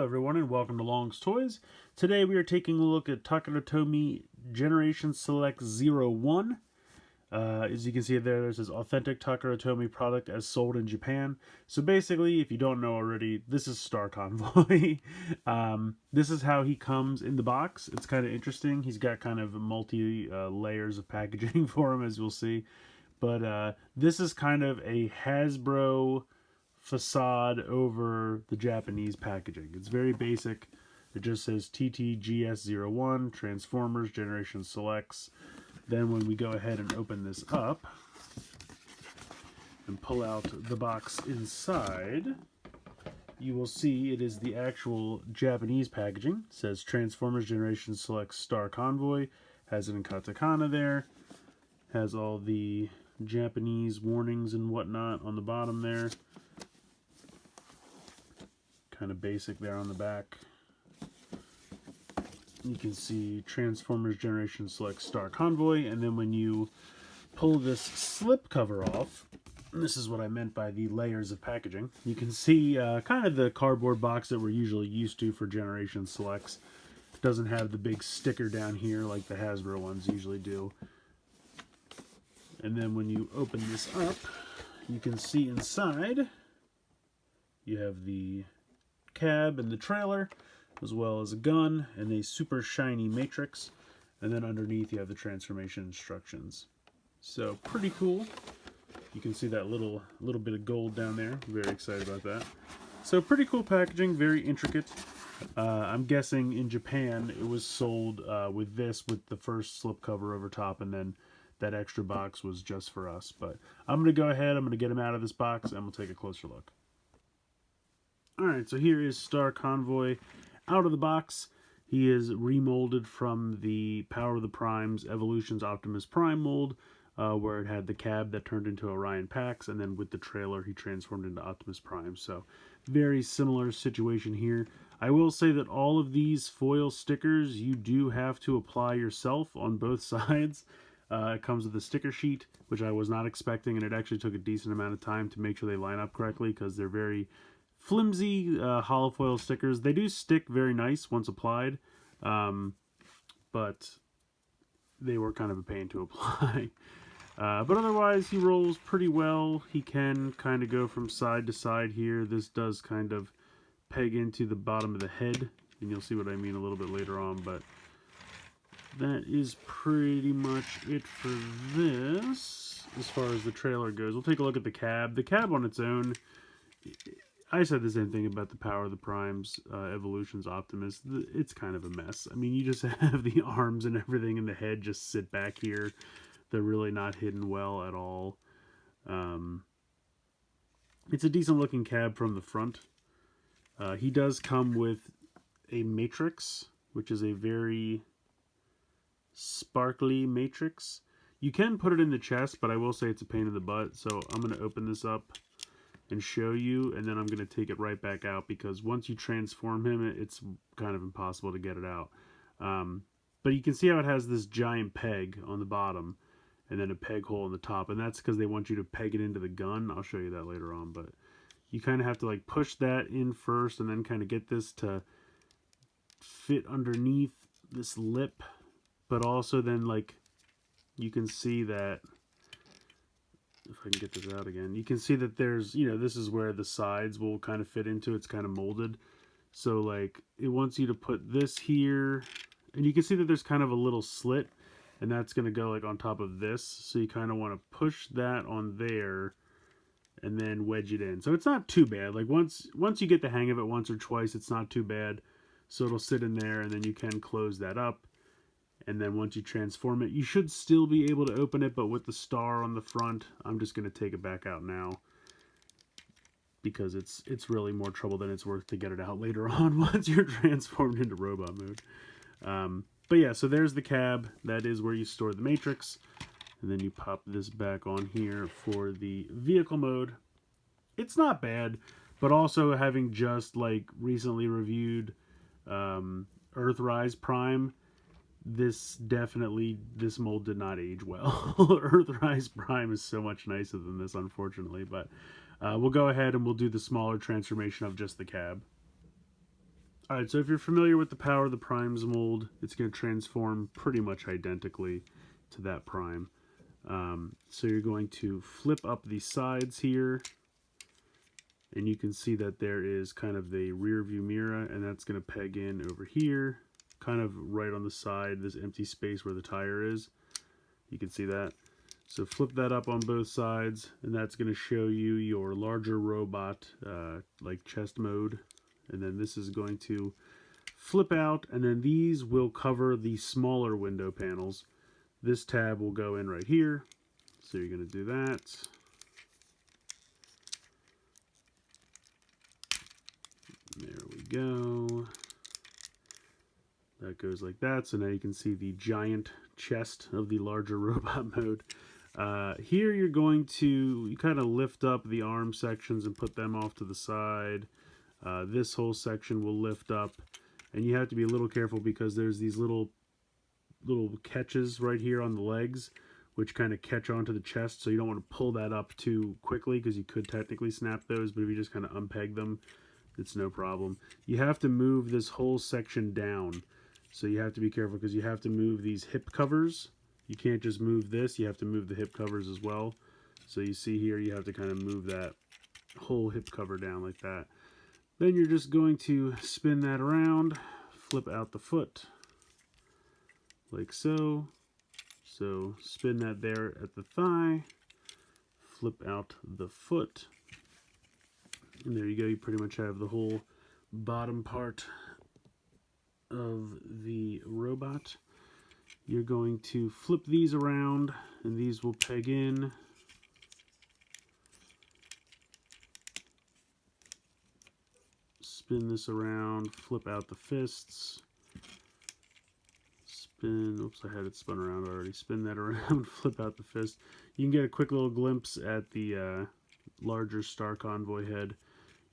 everyone, and welcome to Long's Toys. Today we are taking a look at Takara Tomy Generation Select 01. As you can see there, there's this authentic Takara Tomy product as sold in Japan. So basically, if you don't know already, this is Star Convoy. This is how he comes in the box. It's kind of interesting. He's got kind of multi layers of packaging for him, as you'll see. But this is kind of a Hasbro facade over the Japanese packaging. It's very basic. It just says TTGS01 Transformers Generation Selects. Then when we go ahead and open this up and pull out the box inside, you will see it is the actual Japanese packaging. It says Transformers Generation Select Star Convoy. Has it in katakana there. Has all the Japanese warnings and whatnot on the bottom there. Kind of basic there on the back. You can see Transformers Generation Select Star Convoy, and then when you pull this slip cover off, and this is what I meant by the layers of packaging, you can see kind of the cardboard box that we're usually used to for Generation Selects. It doesn't have the big sticker down here like the Hasbro ones usually do. And then when you open this up, you can see inside you have the cab and the trailer, as well as a gun and a super shiny matrix, and then underneath you have the transformation instructions. So pretty cool. You can see that little bit of gold down there. Very excited about that. So pretty cool packaging, very intricate. I'm guessing in Japan it was sold with the first slipcover over top, and then that extra box was just for us. But I'm going to go ahead, I'm going to get him out of this box, and we'll take a closer look. Alright, so here is Star Convoy out of the box. He is remolded from the Power of the Primes Evolutions Optimus Prime mold, where it had the cab that turned into Orion Pax, and then with the trailer he transformed into Optimus Prime. So very similar situation here. I will say that all of these foil stickers you do have to apply yourself on both sides. It comes with a sticker sheet, which I was not expecting, and it actually took a decent amount of time to make sure they line up correctly, because they're very flimsy hollow foil stickers. They do stick very nice once applied, but they were kind of a pain to apply. But otherwise, he rolls pretty well. He can kind of go from side to side here. This does kind of peg into the bottom of the head, and you'll see what I mean a little bit later on, but that is pretty much it for this as far as the trailer goes. We'll take a look at the cab. The cab on its own, I said the same thing about the Power of the Primes Evolutions Optimus. It's kind of a mess. I mean, you just have the arms and everything, and the head just sit back here. They're really not hidden well at all. It's a decent looking cab from the front. He does come with a matrix, which is a very sparkly matrix. You can put it in the chest, but I will say it's a pain in the butt. So I'm going to open this up and show you, and then I'm going to take it right back out, because once you transform him, it's kind of impossible to get it out. But you can see how it has this giant peg on the bottom and then a peg hole in the top, and that's because they want you to peg it into the gun. I'll show you that later on, but you kind of have to like push that in first and then kind of get this to fit underneath this lip, but also then like you can see that, if I can get this out again, you can see that there's, this is where the sides will kind of fit into. It's kind of molded. So like it wants you to put this here, and you can see that there's kind of a little slit, and that's going to go like on top of this. So you kind of want to push that on there and then wedge it in. So it's not too bad. Like once you get the hang of it once or twice, it's not too bad. So it'll sit in there, and then you can close that up. And then once you transform it, you should still be able to open it, but with the star on the front, I'm just going to take it back out now, because it's really more trouble than it's worth to get it out later on once you're transformed into robot mode. But yeah, so there's the cab. That is where you store the matrix. And then you pop this back on here for the vehicle mode. It's not bad, but also having just like recently reviewed Earthrise Prime, this mold did not age well. Earthrise Prime is so much nicer than this, unfortunately, but we'll go ahead and we'll do the smaller transformation of just the cab. Alright, so if you're familiar with the Power of the Primes mold, it's going to transform pretty much identically to that Prime. So you're going to flip up the sides here, and you can see that there is kind of the rear view mirror, and that's going to peg in over here, kind of right on the side, this empty space where the tire is. You can see that. So flip that up on both sides, and that's going to show you your larger robot, like chest mode. And then this is going to flip out, and then these will cover the smaller window panels. This tab will go in right here. So you're going to do that. There we go. That goes like that. So now you can see the giant chest of the larger robot mode. Here you're going to kind of lift up the arm sections and put them off to the side. This whole section will lift up, and you have to be a little careful because there's these little catches right here on the legs which kind of catch onto the chest, so you don't want to pull that up too quickly because you could technically snap those, but if you just kind of unpeg them, it's no problem. You have to move this whole section down, so you have to be careful because you have to move these hip covers. You can't just move this, you have to move the hip covers as well. So you see here, you have to kind of move that whole hip cover down like that. Then you're just going to spin that around, flip out the foot, like so. So spin that there at the thigh, flip out the foot, and there you go. You pretty much have the whole bottom part of the robot. You're going to flip these around, and these will peg in. Spin this around, flip out the fists. Spin, oops, I had it spun around already. Spin that around, flip out the fist. You can get a quick little glimpse at the larger Star Convoy head.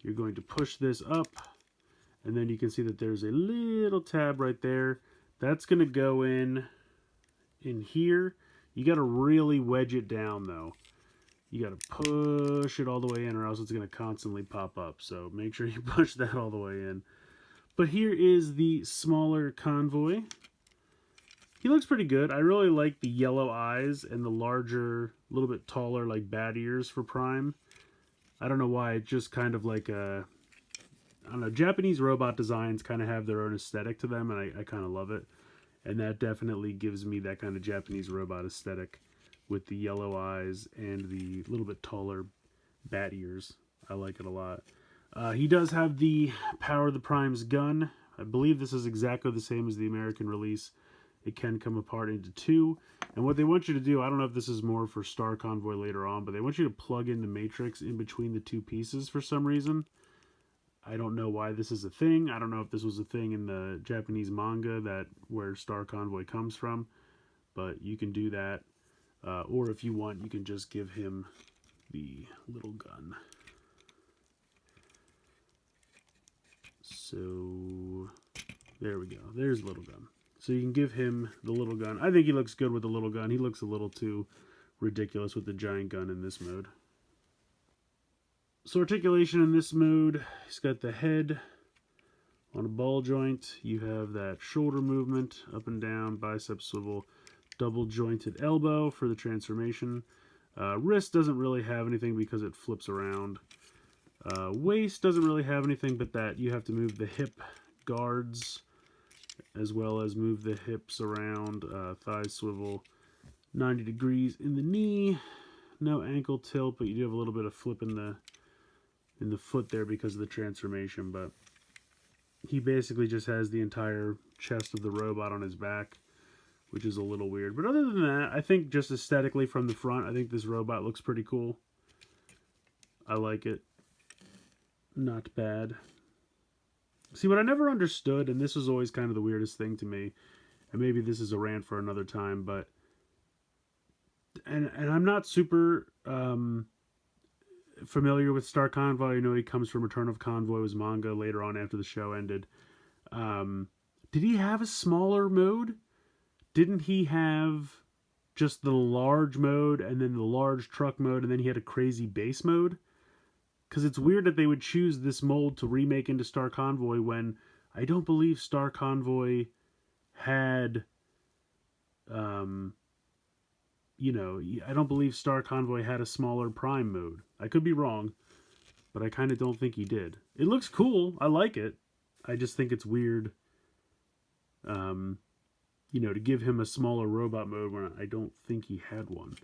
You're going to push this up, and then you can see that there's a little tab right there. That's going to go in here. You got to really wedge it down, though. You got to push it all the way in, or else it's going to constantly pop up. So make sure you push that all the way in. But here is the smaller Convoy. He looks pretty good. I really like the yellow eyes and the larger, little bit taller, like bat ears for Prime. I don't know why. It's just kind of like a, I don't know, Japanese robot designs kind of have their own aesthetic to them, and I kind of love it. And that definitely gives me that kind of Japanese robot aesthetic with the yellow eyes and the little bit taller bat ears. I like it a lot. He does have the Power of the Prime's gun. I believe this is exactly the same as the American release. It can come apart into two. And what they want you to do, I don't know if this is more for Star Convoy later on, but they want you to plug in the matrix in between the two pieces for some reason. I don't know why this is a thing. I don't know if this was a thing in the Japanese manga that where Star Convoy comes from, but you can do that. Or if you want, you can just give him the little gun. So there we go. There's the little gun. So you can give him the little gun. I think he looks good with the little gun. He looks a little too ridiculous with the giant gun in this mode. So articulation in this mode, he's got the head on a ball joint. You have that shoulder movement, up and down, bicep swivel, double jointed elbow for the transformation. Wrist doesn't really have anything because it flips around. Waist doesn't really have anything but that you have to move the hip guards as well as move the hips around, thigh swivel 90 degrees in the knee. No ankle tilt, but you do have a little bit of flip in the foot there because of the transformation. But he basically just has the entire chest of the robot on his back, which is a little weird. But other than that, I think just aesthetically from the front, I think this robot looks pretty cool. I like it. Not bad. See, what I never understood, and this was always kind of the weirdest thing to me, and maybe this is a rant for another time, but and I'm not super familiar with Star Convoy. I know he comes from Return of Convoy, was manga later on after the show ended. Did he have a smaller mode? Didn't he have just the large mode and then the large truck mode, and then he had a crazy base mode? Because it's weird that they would choose this mold to remake into Star Convoy when I don't believe Star Convoy had, you know, I don't believe Star Convoy had a smaller prime mode. I could be wrong, but I kind of don't think he did. It looks cool. I like it. I just think it's weird, you know, to give him a smaller robot mode when I don't think he had one.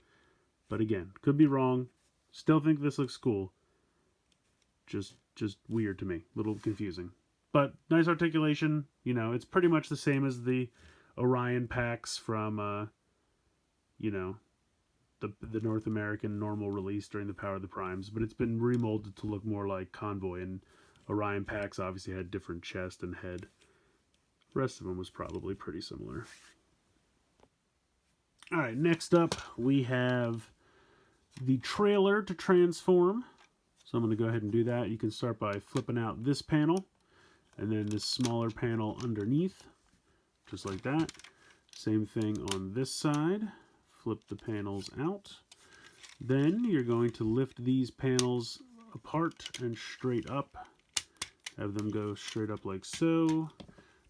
But again, could be wrong. Still think this looks cool. Just weird to me. A little confusing. But nice articulation. You know, it's pretty much the same as the Orion packs from, you know, the North American normal release during the Power of the Primes. But it's been remolded to look more like Convoy. And Orion packs obviously had different chest and head. The rest of them was probably pretty similar. Alright, next up we have the trailer to transform. So I'm going to go ahead and do that. You can start by flipping out this panel and then this smaller panel underneath, just like that. Same thing on this side. Flip the panels out. Then you're going to lift these panels apart and straight up. Have them go straight up like so.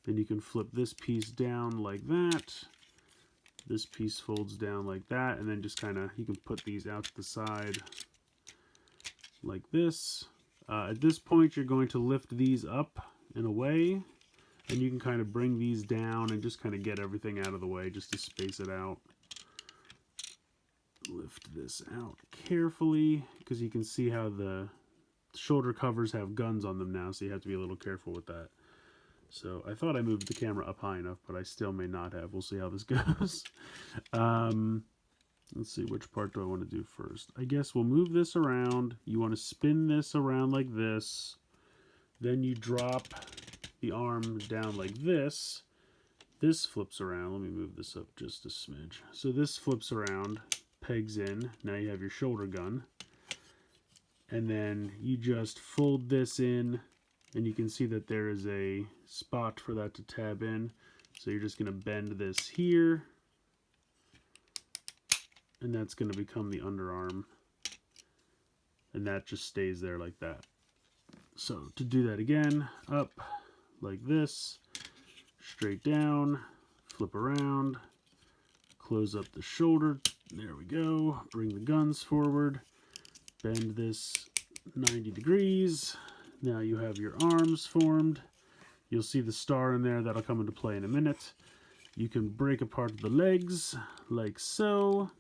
Then you can flip this piece down like that. This piece folds down like that, and then just kind of, you can put these out to the side like this. At this point, you're going to lift these up and away, and you can kind of bring these down and just kind of get everything out of the way just to space it out. Lift this out carefully, because you can see how the shoulder covers have guns on them now, so you have to be a little careful with that. So I thought I moved the camera up high enough, but I still may not have. We'll see how this goes. Let's see, which part do I want to do first? I guess we'll move this around. You want to spin this around like this. Then you drop the arm down like this. This flips around. Let me move this up just a smidge. So this flips around, pegs in. Now you have your shoulder gun. And then you just fold this in. And you can see that there is a spot for that to tab in. So you're just going to bend this here. And that's going to become the underarm. And that just stays there like that. So to do that again, up like this, straight down, flip around, close up the shoulder. There we go. Bring the guns forward. Bend this 90 degrees. Now you have your arms formed. You'll see the star in there. That'll come into play in a minute. You can break apart the legs like so.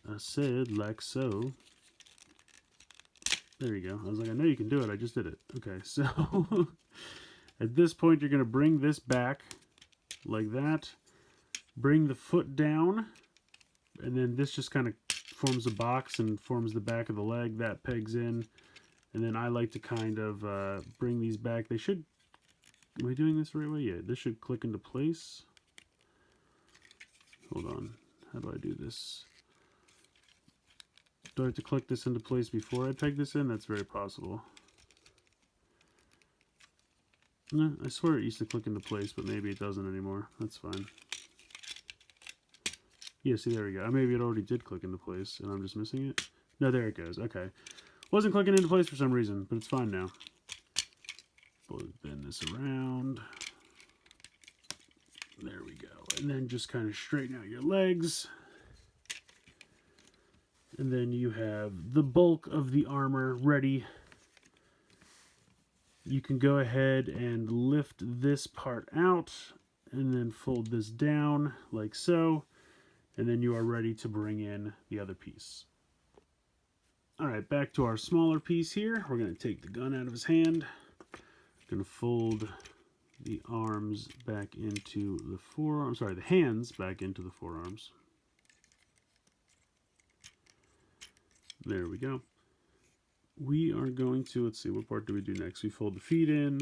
I said like so. There you go. I was like, I know you can do it. I just did it. Okay, so at this point, you're going to bring this back like that. Bring the foot down. And then this just kind of forms a box and forms the back of the leg. That pegs in. And then I like to kind of bring these back. They should... Am I doing this the right way? Yeah, this should click into place. Hold on. How do I do this? Do I have to click this into place before I peg this in? That's very possible. No, I swear it used to click into place, but maybe it doesn't anymore. That's fine. Yeah, see, there we go. Maybe it already did click into place, and I'm just missing it. No, there it goes. Okay. Wasn't clicking into place for some reason, but it's fine now. Bend this around. There we go. And then just kind of straighten out your legs. And then you have the bulk of the armor ready. You can go ahead and lift this part out and then fold this down like so. And then you are ready to bring in the other piece. Alright, back to our smaller piece here. We're going to take the gun out of his hand. Going to fold the arms back into the forearms. Sorry, the hands back into the forearms. There we go. We are going to, let's see, what part do we do next? We fold the feet in.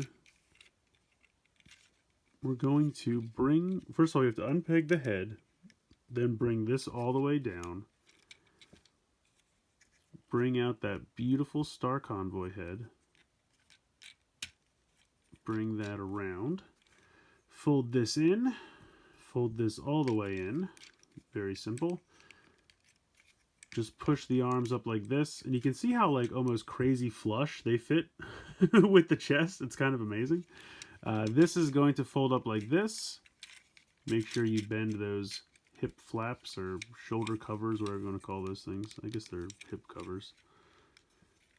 We're going to bring, first of all, we have to unpeg the head, then bring this all the way down. Bring out that beautiful Star Convoy head. Bring that around. Fold this in. Fold this all the way in. Very simple. Just push the arms up like this, and you can see how like almost crazy flush they fit. with the chest. It's kind of amazing. This is going to fold up like this. Make sure you bend those hip flaps or shoulder covers, whatever you want to call those things. I guess they're hip covers.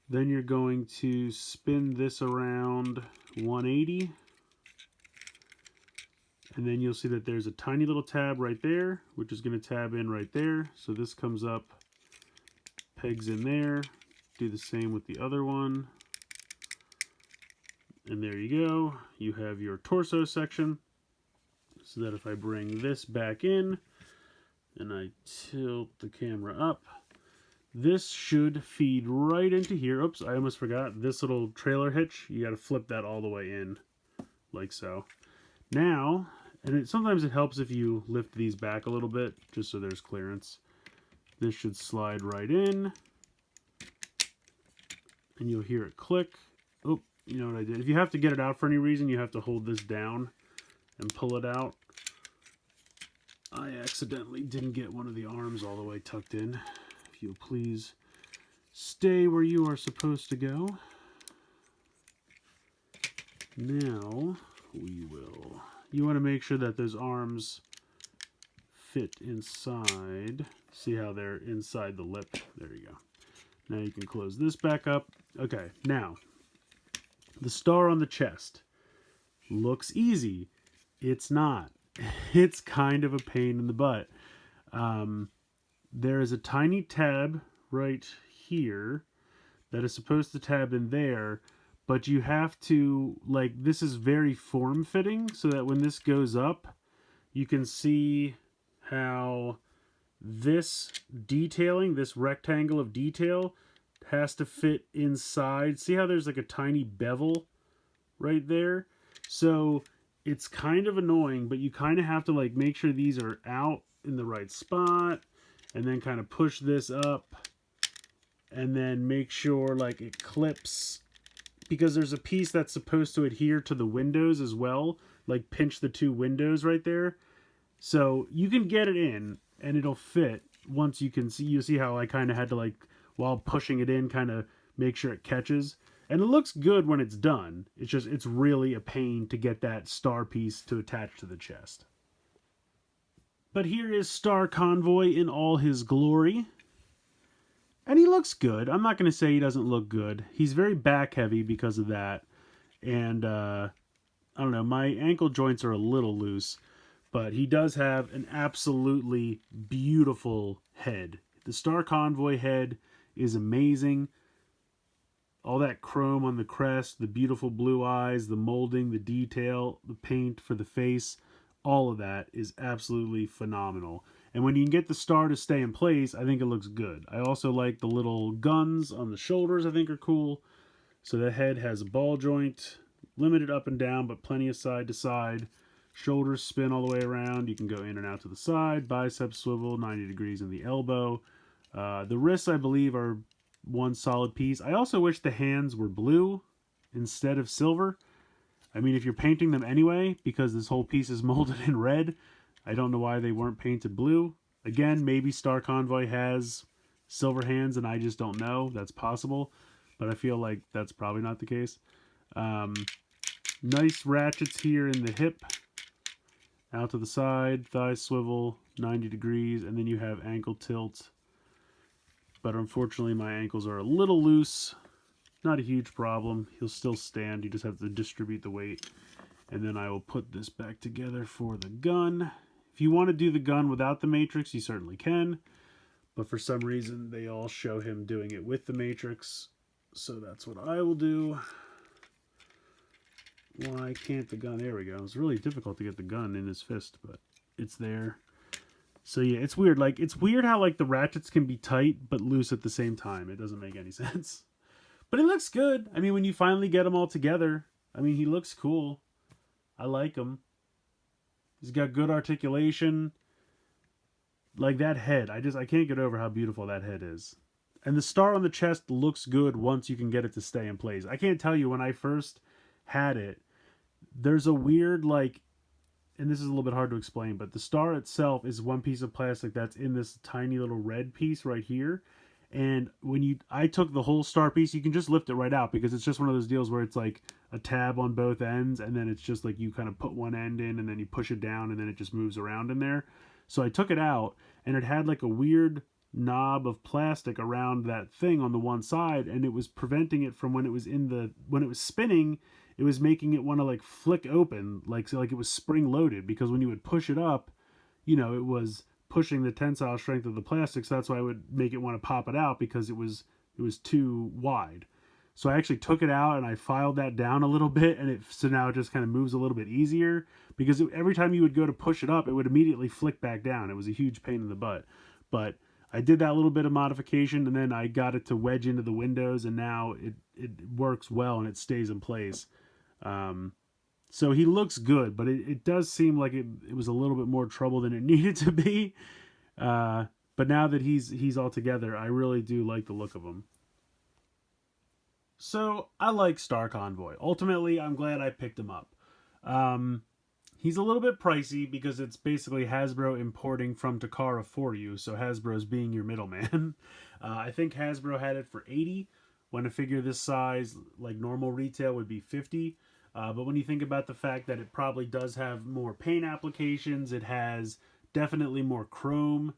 Then you're going to spin this around 180. And then you'll see that there's a tiny little tab right there, which is going to tab in right there. So this comes up, pegs in there. Do the same with the other one. And there you go. You have your torso section. So that if I bring this back in and I tilt the camera up, this should feed right into here. Oops, I almost forgot. This little trailer hitch, you got to flip that all the way in, like so. Now, and sometimes it helps if you lift these back a little bit, just so there's clearance. This should slide right in, and you'll hear it click. Oh, you know what I did? If you have to get it out for any reason, you have to hold this down and pull it out. I accidentally didn't get one of the arms all the way tucked in. If you'll please stay where you are supposed to go. Now, you want to make sure that those arms fit inside. See how they're inside the lip? There you go. Now you can close this back up. Okay, now, the star on the chest looks easy. It's not. It's kind of a pain in the butt. There is a tiny tab right here that is supposed to tab in there, but you have to, like, this is very form-fitting, so that when this goes up, you can see how this detailing, this rectangle of detail, has to fit inside. See how there's like a tiny bevel right there? So it's kind of annoying, but you kind of have to like make sure these are out in the right spot, and then kind of push this up, and then make sure like it clips, because there's a piece that's supposed to adhere to the windows as well, like pinch the two windows right there. So you can get it in and it'll fit once you can see. You see how I kind of had to, like, while pushing it in, kind of make sure it catches. And it looks good when it's done. It's just, it's really a pain to get that star piece to attach to the chest. But here is Star Convoy in all his glory. And he looks good. I'm not going to say he doesn't look good. He's very back heavy because of that. And, I don't know, my ankle joints are a little loose. But he does have an absolutely beautiful head. The Star Convoy head is amazing. All that chrome on the crest, the beautiful blue eyes, the molding, the detail, the paint for the face, all of that is absolutely phenomenal. And when you can get the star to stay in place, I think it looks good. I also like the little guns on the shoulders, I think are cool. So the head has a ball joint, limited up and down, but plenty of side to side. Shoulders spin all the way around. You can go in and out to the side. Biceps swivel 90 degrees in the elbow. The wrists, I believe, are one solid piece. I also wish the hands were blue instead of silver. I mean, if you're painting them anyway, because this whole piece is molded in red, I don't know why they weren't painted blue. Again, maybe Star Convoy has silver hands and I just don't know. That's possible, but I feel like that's probably not the case. Nice ratchets here in the hip. Out to the side, thigh swivel, 90 degrees, and then you have ankle tilt. But unfortunately, my ankles are a little loose. Not a huge problem. He'll still stand. You just have to distribute the weight. And then I will put this back together for the gun. If you want to do the gun without the matrix, you certainly can. But for some reason, they all show him doing it with the matrix. So that's what I will do. Why can't the gun? There we go. It's really difficult to get the gun in his fist, but it's there. So yeah, it's weird. Like, it's weird how like the ratchets can be tight but loose at the same time. It doesn't make any sense. But it looks good. I mean, when you finally get them all together, I mean, he looks cool. I like him. He's got good articulation. Like that head. I can't get over how beautiful that head is. And the star on the chest looks good once you can get it to stay in place. I can't tell you, when I first had it, there's a weird, like, and this is a little bit hard to explain, but the star itself is one piece of plastic that's in this tiny little red piece right here. And when I took the whole star piece, you can just lift it right out because it's just one of those deals where it's like a tab on both ends, and then it's just like you kind of put one end in and then you push it down and then it just moves around in there. So I took it out, and it had like a weird knob of plastic around that thing on the one side, and it was preventing it from when it was spinning, it was making it want to like flick open, like it was spring loaded, because when you would push it up, it was pushing the tensile strength of the plastic, so that's why I would make it want to pop it out, because it was too wide. So I actually took it out and I filed that down a little bit, and so now it just kind of moves a little bit easier, because every time you would go to push it up, it would immediately flick back down. It was a huge pain in the butt. But I did that little bit of modification, and then I got it to wedge into the windows, and now it works well and it stays in place. So he looks good, but it does seem like it was a little bit more trouble than it needed to be. But now that he's all together, I really do like the look of him. So I like Star Convoy. Ultimately, I'm glad I picked him up. He's a little bit pricey because it's basically Hasbro importing from Takara for you, so Hasbro's being your middleman. I think Hasbro had it for $80, when a figure this size, like normal retail, would be $50. But when you think about the fact that it probably does have more paint applications, it has definitely more chrome.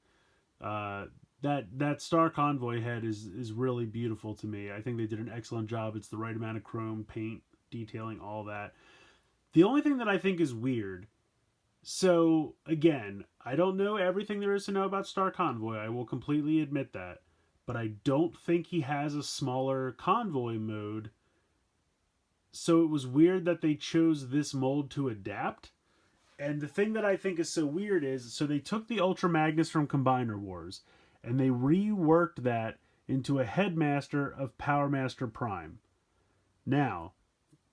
That Star Convoy head is really beautiful to me. I think they did an excellent job. It's the right amount of chrome, paint, detailing, all that. The only thing that I think is weird, so again, I don't know everything there is to know about Star Convoy. I will completely admit that. But I don't think he has a smaller convoy mode. So it was weird that they chose this mold to adapt. And the thing that I think is so weird is, so they took the Ultra Magnus from Combiner Wars, and they reworked that into a Headmaster of Power Master Prime. Now,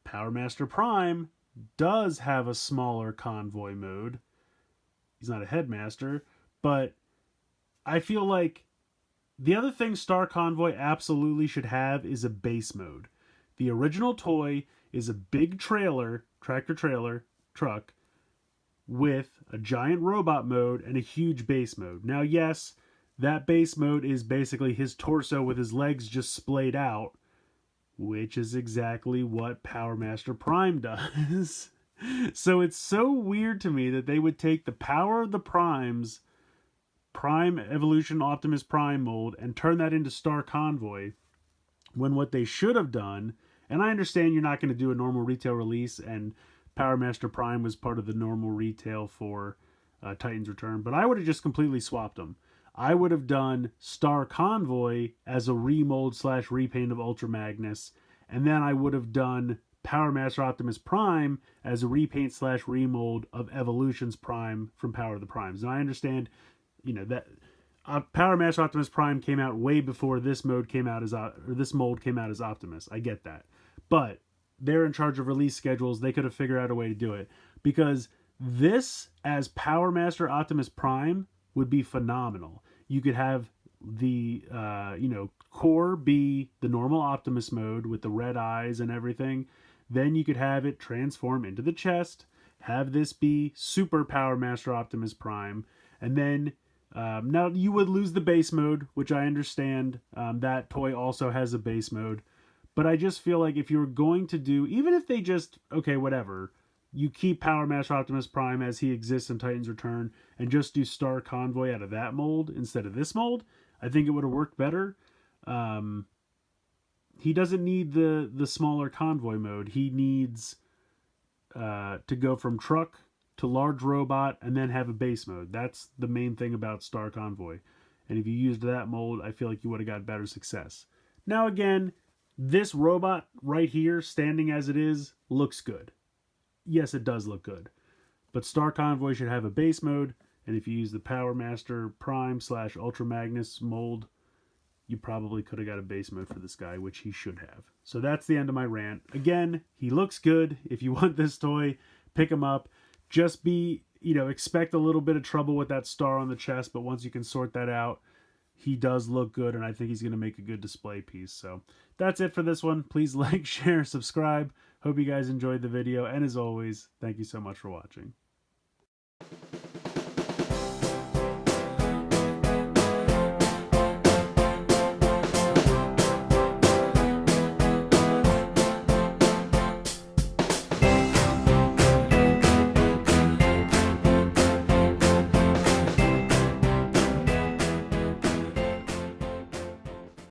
Power Master Prime does have a smaller convoy mode. He's not a Headmaster, but I feel like the other thing Star Convoy absolutely should have is a base mode. The original toy is a big tractor trailer, truck, with a giant robot mode and a huge base mode. Now, yes, that base mode is basically his torso with his legs just splayed out, which is exactly what Power Master Prime does. So it's so weird to me that they would take the Power of the Primes, Prime Evolution Optimus Prime mold, and turn that into Star Convoy, when what they should have done, and I understand you're not going to do a normal retail release, and Power Master Prime was part of the normal retail for Titan's Return, but I would have just completely swapped them. I would have done Star Convoy as a remold / repaint of Ultra Magnus, and then I would have done Power Master Optimus Prime as a repaint / remold of Evolutions Prime from Power of the Primes. And I understand, that Power Master Optimus Prime came out way before this mold came out as Optimus. I get that, but they're in charge of release schedules. They could have figured out a way to do it, because this as Power Master Optimus Prime would be phenomenal. You could have the core be the normal Optimus mode with the red eyes and everything. Then you could have it transform into the chest, have this be Super Power Master Optimus Prime, and then now you would lose the base mode, which I understand. That toy also has a base mode, but I just feel like if you're going to do, even if they just, whatever, you keep Power Master Optimus Prime as he exists in Titan's Return and just do Star Convoy out of that mold instead of this mold, I think it would have worked better. He doesn't need the smaller convoy mode. He needs to go from truck to large robot and then have a base mode. That's the main thing about Star Convoy. And if you used that mold, I feel like you would have got better success. Now again, this robot right here, standing as it is, looks good. Yes, it does look good. But Star Convoy should have a base mode, and if you use the Power Master Prime / Ultra Magnus mold, you probably could have got a base mode for this guy, which he should have. So that's the end of my rant. Again, he looks good. If you want this toy, pick him up. Just expect a little bit of trouble with that star on the chest, but once you can sort that out, he does look good, and I think he's going to make a good display piece. So that's it for this one. Please like, share, subscribe. Hope you guys enjoyed the video, and as always, thank you so much for watching.